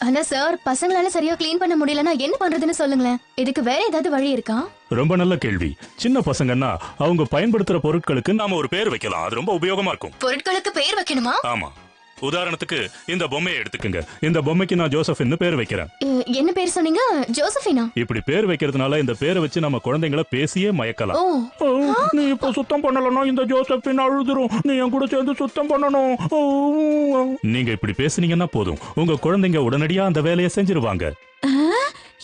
ஆனா சார், பசங்களால சரியா க்ளீன் பண்ண முடியலன்னா என்ன பண்றதுன்னு சொல்லுங்களேன். இதுக்கு வேற ஏதாவது வழி இருக்கா? ரொம்ப நல்ல கேள்வி. சின்ன பசங்கன்னா அவங்க பயன்படுத்துற பொருட்களுக்கு நாம ஒரு பேர் வைக்கலாம். அது ரொம்ப உபயோகமா இருக்கும். பொருட்களுக்கு பேர் வைக்கணுமா? ஆமா. உதாரணத்துக்கு இந்த பொம்மையை எடுத்துக்கங்க. இந்த பொம்மைக்கு நான் ஜோசப்னு பேர் வைக்கிறேன். என்ன பேர் சொன்னீங்க? ஜோசபினா? இப்படி பேர் வைக்கிறதுனால இந்த பேரை வச்சு நம்ம குழந்தைகளை பேசியே மயக்கலாம். நீ இப்ப சுத்தம் பண்ணலன்னா இந்த ஜோசப்பின் அழுதுரும். நீ என் கூட சேர்ந்து சுத்தம் பண்ணணும். நீங்க இப்படி பேசுனீங்கன்னா போதும், உங்க குழந்தைங்க உடனடியா அந்த வேலையை செஞ்சிருவாங்க.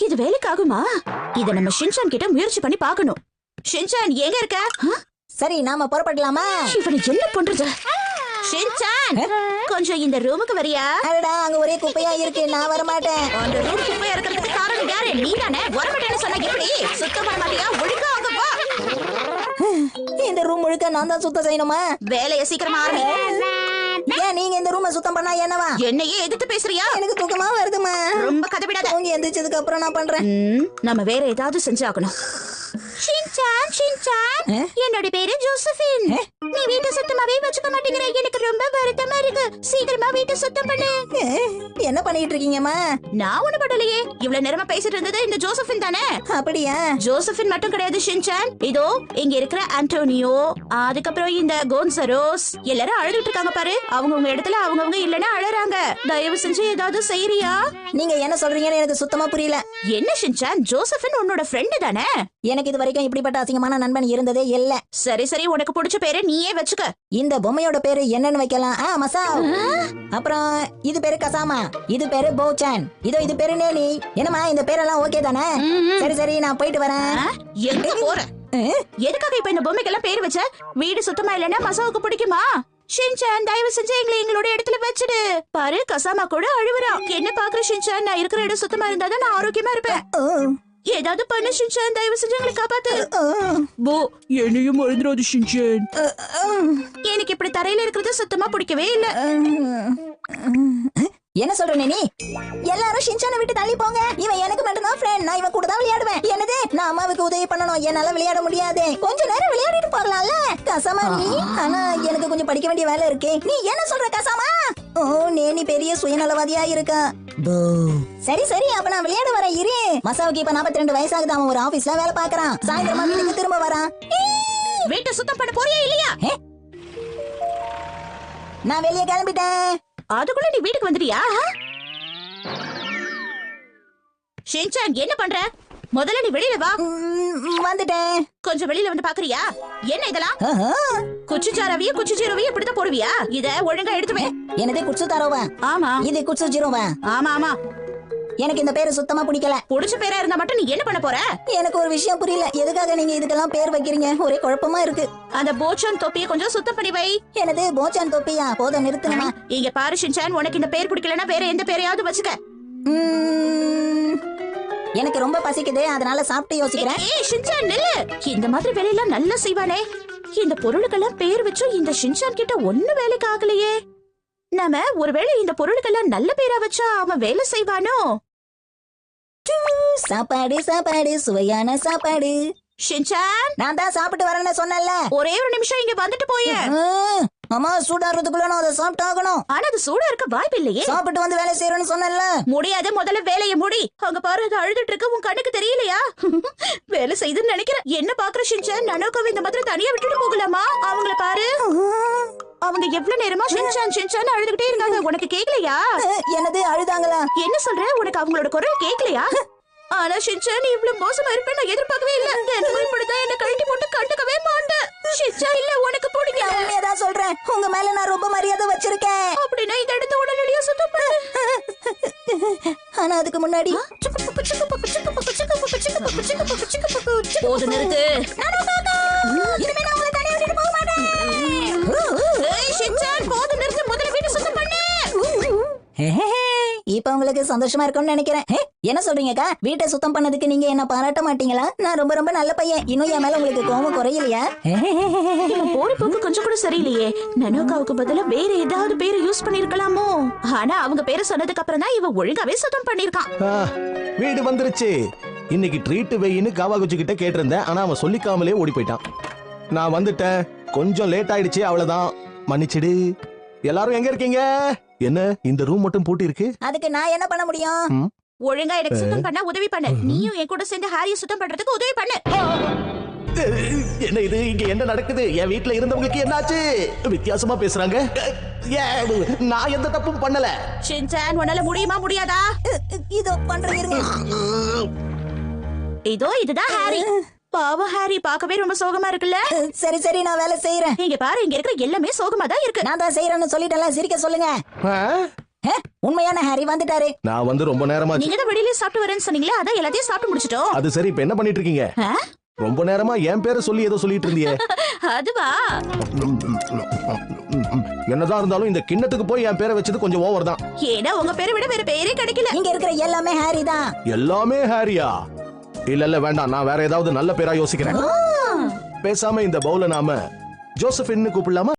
இது வேலைக்கு ஆகுமா? இத நம்ம ஷின்சான் கிட்ட முயற்சி பண்ணி பார்க்கணும். ஷின்சான் எங்க இருக்க? சரி, நாம புறப்படலாமா? இவனை என்ன பண்றது? ஷின்சான், கொஞ்சம் இந்த ரூமுக்கு வரியா? அடடா, அங்க ஒரே குப்பையா இருக்கு, நான் வர மாட்டேன். அந்த ரூம் குப்பையா இருக்கிறதுக்கு காரணம் யாரு? நீதானே. வரமாட்டேன்னு சொன்னா எப்படி? சுத்தம் பண்ண மாட்டியா? ஒழுங்கா அங்க போ. இந்த ரூம் முழுக்க நான் தான் சுத்தம் செய்யணுமா? வேலைய சீக்கிரமா ஆரம்பி. ஏன் நீங்க இந்த ரூமை சுத்தம் பண்ணா என்னவா? என்னையே எதிர்த்து பேசுறியா? எனக்கு தூக்கமா வருதுமா. ரொம்ப கதை விடாத. தூங்கி எந்திரிச்சதுக்கு அப்புறம் நான் பண்றேன். நம்ம வேற ஏதாவது செஞ்சாகணும். ஷின்சான், ஷின்சான், என்னோட பேரு ஜோசபின். நீ வீட்டை சுத்தமாவே வச்சுக்க மாட்டேங்கிற. எனக்கு ரொம்ப வருத்தமா இருக்கு. சீக்கிரமா வீட்டை சுத்தம் பண்ணு. என்ன பண்ணிட்டு இருக்கீங்கம்மா? நான் ஒண்ணு பண்ணலையே. இவ்வளவு நேரமா பேசிட்டு இருந்தது இந்த ஜோசபின் தானே? அப்படியா? ஜோசபின் மட்டும் கிடையாது ஷின்சான். இதோ இங்க இருக்கிற ஆண்டோனியோ, அதுக்கப்புறம் இந்த கோன்சரோஸ் எல்லாரும் அழுதுட்டு இருக்காங்க பாரு. அவங்க இடத்துல அவங்கவங்க இல்லன்னா அழறாங்க. தயவு செஞ்சு ஏதாவது செய்யறியா? நீங்க என்ன சொல்றீங்கன்னு எனக்கு சுத்தமா புரியல. என்ன ஷின்சான், ஜோசபின் உன்னோட ஃப்ரெண்டு தானே? எனக்கு இது வரைக்கும் இப்படிப்பட்ட அசிங்கமான நண்பன் இருந்ததே இல்ல. சரி சரி, உனக்கு பிடிச்ச பேரை நீயே வச்சுக்க. இந்த பொம்மையோட பேரு என்னன்னு வைக்கலாம்? மசா. அப்புறம் இது பேரு கசாமா, இது பேரு போச்சான், இது பேரு நேனி. என்னமா, இந்த பேரெல்லாம் ஓகே தானே? சரி சரி, நான் போயிட்டு வரேன். எங்க போற? எதுக்காக இப்ப இந்த பொம்மைக்கெல்லாம் பேர் வச்ச? வீடு சுத்தமா இல்லன்னா மசாவுக்கு பிடிக்குமா? ஷின்சான், தயவு செஞ்சு எங்களை எங்களோட இடத்துல வச்சிடு. பாரு, கசாமா கூட அழுவுறா. என்ன பாக்குற ஷின்சான்? நான் இருக்கிற இடம் சுத்தமா இருந்தாதான் நான் ஆரோக்கியமா இருப்பேன். ஏதாவது பண்ணு ஷின்சான், தயவு செஞ்சு எங்களை காப்பாத்து. போ, என்னையும் மறந்துடாது ஷின்சான். எனக்கு இப்படி தரையில இருக்கிறது சுத்தமா பிடிக்கவே இல்ல. என்ன சொல்ற நீ? எல்லாரும் ஷின்சானை விட்டு தள்ளி போங்க. இவன் எனக்கு மட்டும் தான் ஃப்ரெண்ட். நான் இவன் கூட தான் விளையாடுவேன். என்னது? நான் அம்மாவுக்கு உதவி பண்ணணும். என்னால விளையாட முடியாது. கொஞ்ச நேரம் விளையாடிட்டு போறலாம்ல. கசாமா நீ? ஆனா எனக்கு கொஞ்சம் படிக்க வேண்டிய வேலை இருக்கு. நீ என்ன சொல்ற கசாமா? நேனி பெரிய சுயநலவாதியா இருக்கா. சரி சரி, அப்ப நான் விளையாட வரேன். இரு. மசாவுக்கு இப்ப 42 வயசாகுது. அவன் ஒரு ஆபீஸ்ல வேலை பாக்குறான். சாயந்தரமா வீட்டுக்கு திரும்ப வரான். வீட்டை சுத்தம் பண்ண போறியா இல்லையா? நான் வெளியே கிளம்பிட்டேன். அதுக்குள்ள நீ வீட்டுக்கு வந்துட்டியா? ஷின்சான், என்ன பண்ற? முதல்ல நீ வெளியில வா. வந்துட்டேன். கொஞ்சம் வெளியில வந்து பாக்குறியா? என்ன இதெல்லாம்? குச்சிச்சாரவியும் குச்சிஜீரோவையும் இப்படிதான் போடுவியா? இத ஒழுங்கா எடுத்துவே. என்னது குட்சு தாரோவா? ஆமா. இது குட்சு ஜீரோவா? ஆமா ஆமா. எனக்கு இந்த பேரு சுத்தமா பிடிக்கல. புடிச்ச பேரா இருந்தா மட்டும் நீ என்ன பண்ண போற? எனக்கு ஒரு விஷயம் புரியல. எதுக்காக நீங்க இதுக்கெல்லாம் பேர் வைக்கிறீங்க? ஒரே குழப்பமா இருக்கு. அந்த போச்சான் தொப்பியை கொஞ்சம் சுத்தம் பண்ணி வை. எனது போச்சான் தொப்பியா? போத நிறுத்துமா. இங்க பாரு ஷின்சான், உனக்கு இந்த பேர் பிடிக்கலன்னா வேற எந்த பேரையாவது வச்சுக்க. எனக்கு ரொம்ப பசிக்குது, அதனால சாப்பிட்டு யோசிக்கிறேன். ஏய் ஷின்சான், நில்லு. இந்த மாதிரி வேலையெல்லாம் நல்லா செய்வானே. இந்த பொருளுக்கெல்லாம் பேர் வச்சும் இந்த ஷின்சான் கிட்ட ஒண்ணு வேலைக்கு ஆகலையே. நாம ஒருவேளை இந்த பொருளுக்கெல்லாம் நல்ல பேரா வச்சா அவன் வேலை செய்வானோ? சாப்பாடு சாப்பாடு, சுவையான சாப்பாடு. ஷின்சான், நான் தான் சாப்பிட்டு வரேன்னு சொன்னேன்ல. ஒரே ஒரு நிமிஷம் இங்க வந்துட்டு போயே. அம்மா, சூடாறதுக்குள்ள நான் அதை சாப்பிட்டு ஆகணும். ஆனா அது சூடா இருக்க வாய்ப்பு இல்லையே. சாப்பிட்டு வந்து வேலை செய்யறேன்னு சொன்னேன்ல. முடியாது, முதல்ல வேலையை முடி. அங்க பாரு, அது அழுதுட்டு இருக்கு. உன் கண்ணுக்கு தெரியலையா? வேலை செய்துன்னு நினைக்கிறேன். என்ன பாக்குற ஷின்சான்? நனோக்காவை இந்த மாதிரி தனியா விட்டுட்டு போகலாமா? அவங்கள பாரு, அவங்க எவ்வளவு நேரமா ஷின்சான் ஷின்சான் அழுதுகிட்டே இருக்காங்க. உனக்கு கேக்கலையா? என்னது, அழுதாங்களா? என்ன சொல்ற? உனக்கு அவங்களோட குரல் கேக்கலையா? ஆனா ஷின்சான், இவ்வளவு மோசமா இருப்பேன் நான் எதிர்பார்க்கவே இல்ல. என்ன இப்படிதான் என்ன கழட்டி போட்டு கண்டுக்கவே மாட்டேன். ஷின்சான், இல்ல உனக்கு பிடிக்கல. உண்மையதான் சொல்றேன். உங்க மேல நான் ரொம்ப மரியாதை வச்சிருக்கேன். அப்படின்னா இதை எடுத்து உடனடியா சுத்தம் பண்ணு. ஆனா அதுக்கு முன்னாடி போது, நிறுத்து. இனிமே நான் உங்களை தனியா விட்டுட்டு போக மாட்டேன். ஏய் ஷின்சான், போது, நிறுத்து. முதல்ல வீட்டை சுத்தம் பண்ணு. இப்ப உங்களுக்கு சந்தோஷமா இருக்கும்னு நினைக்கிறேன். என்ன சொல்றீங்கக்கா? வீட்டை சுத்தம் பண்ணதுக்கு நீங்க என்ன பாராட்ட மாட்டீங்களா? நான் ரொம்ப ரொம்ப நல்ல பையன். இன்னும் என் மேல உங்களுக்கு கோவம் குறையலையா? போற போக்கு கொஞ்சம் கூட சரியில்லையே. நனோக்காவுக்கு பதிலா வேற ஏதாவது பேரை யூஸ் பண்ணிருக்கலாமோ? ஆனா அவங்க பேரை சொன்னதுக்கு அப்புறம் தான் இவன் ஒழுங்காவே சுத்தம் பண்ணிருக்கான். வீடு வந்துருச்சு. இன்னைக்கு ட்ரீட் வெயின்னு காவாகுச்சி கிட்ட கேட்டிருந்தேன். ஆனா அவன் சொல்லிக்காமலே ஓடி போயிட்டான். நான் வந்துட்டேன். கொஞ்சம் லேட் ஆயிடுச்சு, அவ்வளவுதான். மன்னிச்சிடு. எல்லாரும் எங்க இருக்கீங்க? என்ன இந்த ரூம் மட்டும் பூட்டி இருக்கு? அதுக்கு நான் என்ன பண்ண முடியும்? ஒழுங்கா எனக்கு சுத்தம் பண்ண உதவி பண்ணு. நீயும் என் கூட சேர்ந்து ஹாரிய சுத்தம் பண்றதுக்கு உதவி பண்ணு. என்ன இது? இங்க என்ன நடக்குது? என் வீட்ல இருந்தவங்களுக்கு என்னாச்சு? வித்தியாசமா பேசுறாங்க. நான் எந்த தப்பும் பண்ணல. ஷின்சான், உன்னால முடியுமா முடியாதா? இதோ பண்றேன் இருங்க. இதோ இதுதான் ஹாரி. பாவம் ஹாரி, பார்க்கவே ரொம்ப சோகமா இருக்குல்ல? சரி சரி நான் வேலை செய்யறேன். இங்க பாரு, இங்க இருக்கிற எல்லாமே சோகமா தான் இருக்கு. நான் தான் செய்யறேன்னு சொல்லிட்டேன்ல, சிரிக்க சொல்லுங்க. உண்மையான ஹாரி வந்துட்டாரு. நான் வந்து ரொம்ப நேரமாச்சு. நீங்க தான் வெளியில சாப்பிட்டு வரேன்னு சொன்னீங்களே, அதான் எல்லாத்தையும் சாப்பிட்டு முடிச்சிட்டோம். அது சரி, இப்ப என்ன பண்ணிட்டு இருக்கீங்க? ரொம்ப நேரமா என் பேரை சொல்லி ஏதோ சொல்லிட்டு இருந்தியே. அதுவா? என்னதான் இருந்தாலும் இந்த கிண்ணத்துக்கு போய் என் பேரை வச்சது கொஞ்சம் ஓவர் தான். ஏன்னா உங்க பேரை விட வேற பேரே கிடைக்கல. இங்க இருக்கிற எல்லாமே ஹாரி தான். எல்லாமே ஹாரியா? இல்ல வேண்டாம், நான் வேற ஏதாவது நல்ல பேரா யோசிக்கிறேன். பேசாம இந்த பவுல நாம ஜோசபின்னு கூப்பிடலாமா?